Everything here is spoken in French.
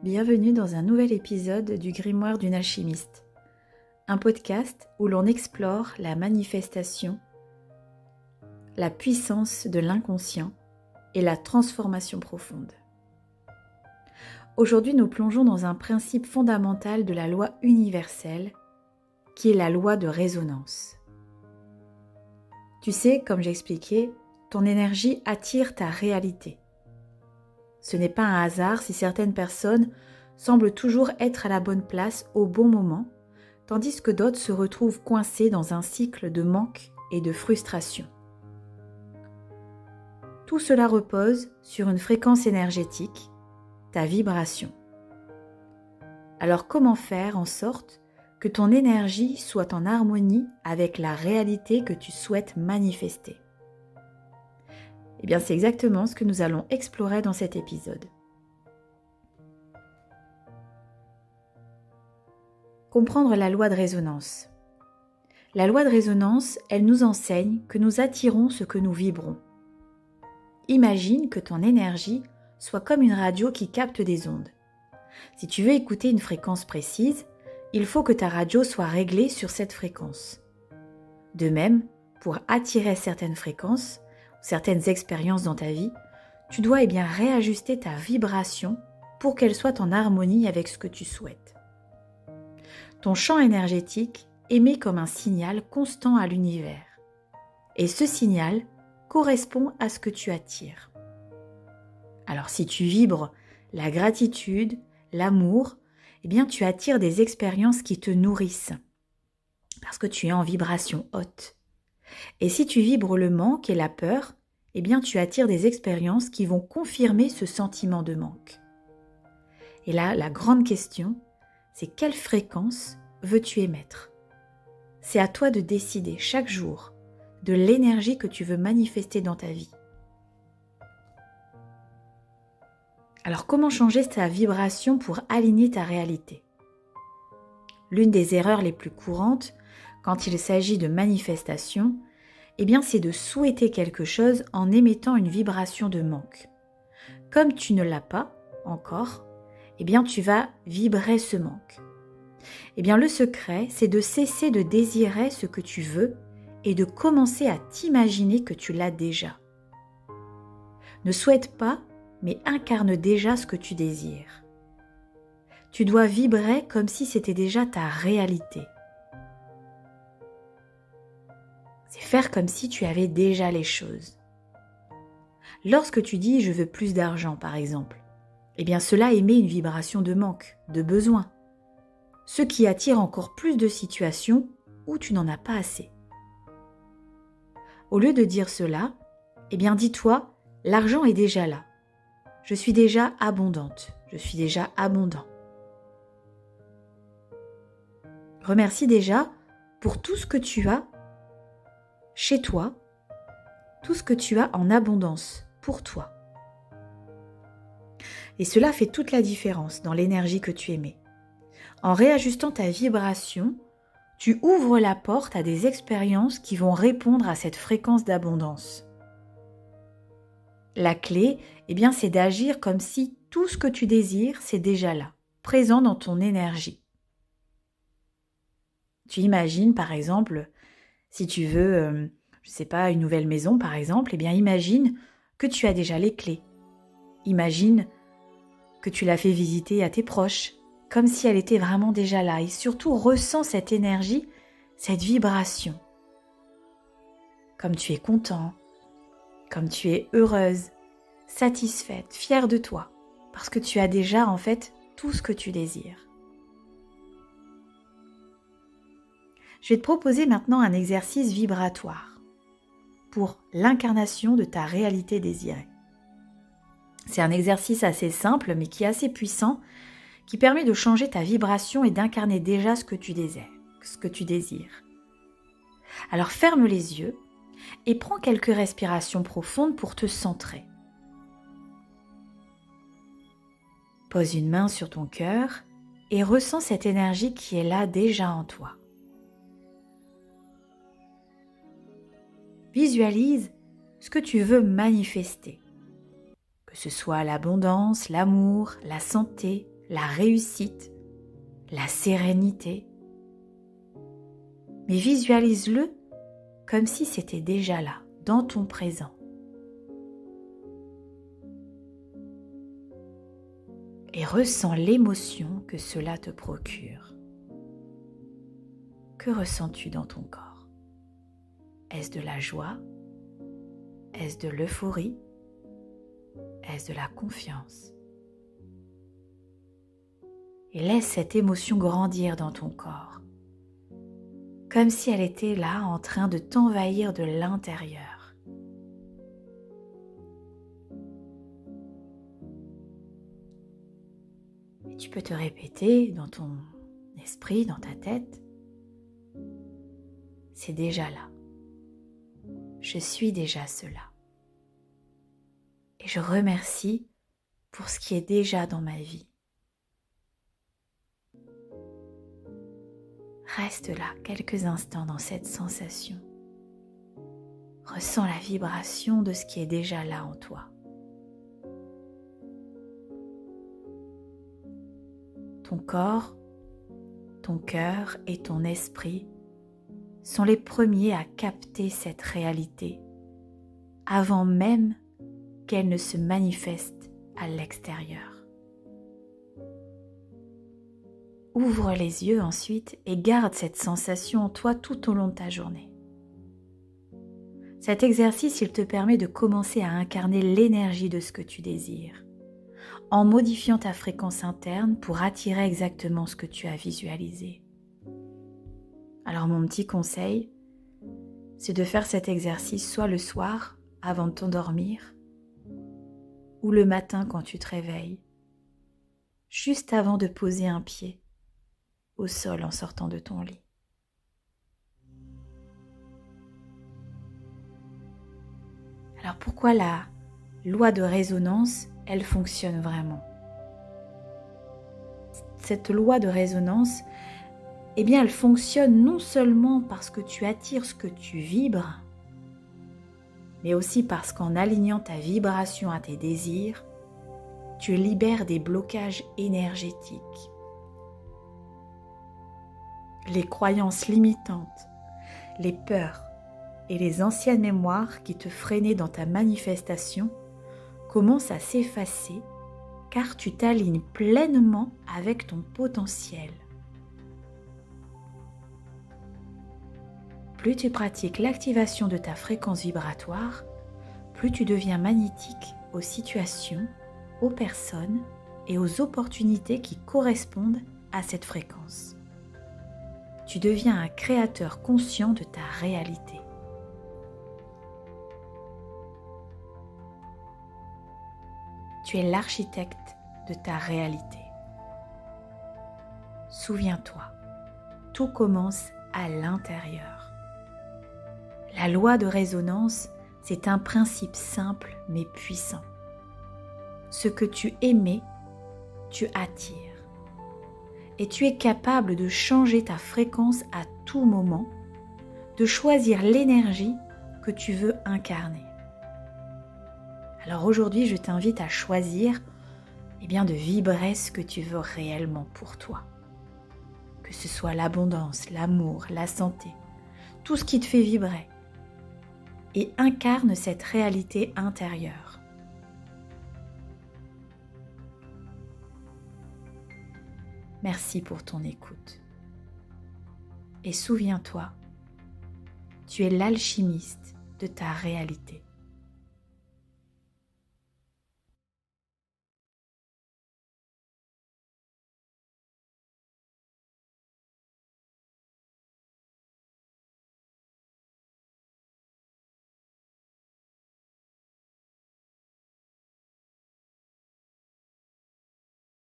bienvenue dans un nouvel épisode du Grimoire d'une alchimiste, un podcast où l'on explore la manifestation, la puissance de l'inconscient et la transformation profonde. Aujourd'hui, nous plongeons dans un principe fondamental de la loi universelle, qui est la loi de résonance. Tu sais, comme j'expliquais, ton énergie attire ta réalité. Ce n'est pas un hasard si certaines personnes semblent toujours être à la bonne place au bon moment, tandis que d'autres se retrouvent coincées dans un cycle de manque et de frustration. Tout cela repose sur une fréquence énergétique, ta vibration. Alors comment faire en sorte que ton énergie soit en harmonie avec la réalité que tu souhaites manifester ? Eh bien, c'est exactement ce que nous allons explorer dans cet épisode. Comprendre la loi de résonance. La loi de résonance, elle nous enseigne que nous attirons ce que nous vibrons. Imagine que ton énergie soit comme une radio qui capte des ondes. Si tu veux écouter une fréquence précise, il faut que ta radio soit réglée sur cette fréquence. De même, pour attirer certaines fréquences, certaines expériences dans ta vie, tu dois réajuster ta vibration pour qu'elle soit en harmonie avec ce que tu souhaites. Ton champ énergétique émet comme un signal constant à l'univers. Et ce signal correspond à ce que tu attires. Alors si tu vibres la gratitude, l'amour, tu attires des expériences qui te nourrissent, parce que tu es en vibration haute. Et si tu vibres le manque et la peur, tu attires des expériences qui vont confirmer ce sentiment de manque. Et là, la grande question, c'est quelle fréquence veux-tu émettre ? C'est à toi de décider chaque jour de l'énergie que tu veux manifester dans ta vie. Alors comment changer ta vibration pour aligner ta réalité ? L'une des erreurs les plus courantes quand il s'agit de manifestation, c'est de souhaiter quelque chose en émettant une vibration de manque. Comme tu ne l'as pas encore, tu vas vibrer ce manque. Le secret, c'est de cesser de désirer ce que tu veux et de commencer à t'imaginer que tu l'as déjà. Ne souhaite pas, mais incarne déjà ce que tu désires. Tu dois vibrer comme si c'était déjà ta réalité. C'est faire comme si tu avais déjà les choses. Lorsque tu dis « je veux plus d'argent » par exemple, cela émet une vibration de manque, de besoin, ce qui attire encore plus de situations où tu n'en as pas assez. Au lieu de dire cela, dis-toi « l'argent est déjà là. Je suis déjà abondante, je suis déjà abondant. » Remercie déjà pour tout ce que tu as chez toi, tout ce que tu as en abondance pour toi. Et cela fait toute la différence dans l'énergie que tu émets. En réajustant ta vibration, tu ouvres la porte à des expériences qui vont répondre à cette fréquence d'abondance. La clé, c'est d'agir comme si tout ce que tu désires, c'est déjà là, présent dans ton énergie. Tu imagines par exemple, si tu veux, une nouvelle maison par exemple, imagine que tu as déjà les clés. Imagine que tu l'as fait visiter à tes proches, comme si elle était vraiment déjà là. Et surtout, ressens cette énergie, cette vibration. Comme tu es content, comme tu es heureuse, satisfaite, fière de toi, parce que tu as déjà en fait tout ce que tu désires. Je vais te proposer maintenant un exercice vibratoire pour l'incarnation de ta réalité désirée. C'est un exercice assez simple mais qui est assez puissant, qui permet de changer ta vibration et d'incarner déjà ce que tu désires. Alors ferme les yeux et prends quelques respirations profondes pour te centrer. Pose une main sur ton cœur et ressens cette énergie qui est là déjà en toi. Visualise ce que tu veux manifester, que ce soit l'abondance, l'amour, la santé, la réussite, la sérénité. Mais visualise-le comme si c'était déjà là, dans ton présent. Et ressens l'émotion que cela te procure. Que ressens-tu dans ton corps? Est-ce de la joie? Est-ce de l'euphorie? Est-ce de la confiance? Et laisse cette émotion grandir dans ton corps, comme si elle était là en train de t'envahir de l'intérieur. Et tu peux te répéter dans ton esprit, dans ta tête, c'est déjà là. Je suis déjà cela. Et je remercie pour ce qui est déjà dans ma vie. Reste là quelques instants dans cette sensation. Ressens la vibration de ce qui est déjà là en toi. Ton corps, ton cœur et ton esprit sont les premiers à capter cette réalité avant même qu'elle ne se manifeste à l'extérieur. Ouvre les yeux ensuite et garde cette sensation en toi tout au long de ta journée. Cet exercice, il te permet de commencer à incarner l'énergie de ce que tu désires, en modifiant ta fréquence interne pour attirer exactement ce que tu as visualisé. Alors mon petit conseil, c'est de faire cet exercice soit le soir avant de t'endormir, ou le matin quand tu te réveilles, juste avant de poser un pied au sol en sortant de ton lit. Alors pourquoi la loi de résonance, elle fonctionne vraiment? Cette loi de résonance, eh bien elle fonctionne non seulement parce que tu attires ce que tu vibres, mais aussi parce qu'en alignant ta vibration à tes désirs, tu libères des blocages énergétiques. Les croyances limitantes, les peurs et les anciennes mémoires qui te freinaient dans ta manifestation commencent à s'effacer car tu t'alignes pleinement avec ton potentiel. Plus tu pratiques l'activation de ta fréquence vibratoire, plus tu deviens magnétique aux situations, aux personnes et aux opportunités qui correspondent à cette fréquence. Tu deviens un créateur conscient de ta réalité. Tu es l'architecte de ta réalité. Souviens-toi, tout commence à l'intérieur. La loi de résonance, c'est un principe simple mais puissant. Ce que tu émets, tu attires. Et tu es capable de changer ta fréquence à tout moment, de choisir l'énergie que tu veux incarner. Alors aujourd'hui, je t'invite à choisir de vibrer ce que tu veux réellement pour toi. Que ce soit l'abondance, l'amour, la santé, tout ce qui te fait vibrer. Et incarne cette réalité intérieure. Merci pour ton écoute. Et souviens-toi, tu es l'alchimiste de ta réalité.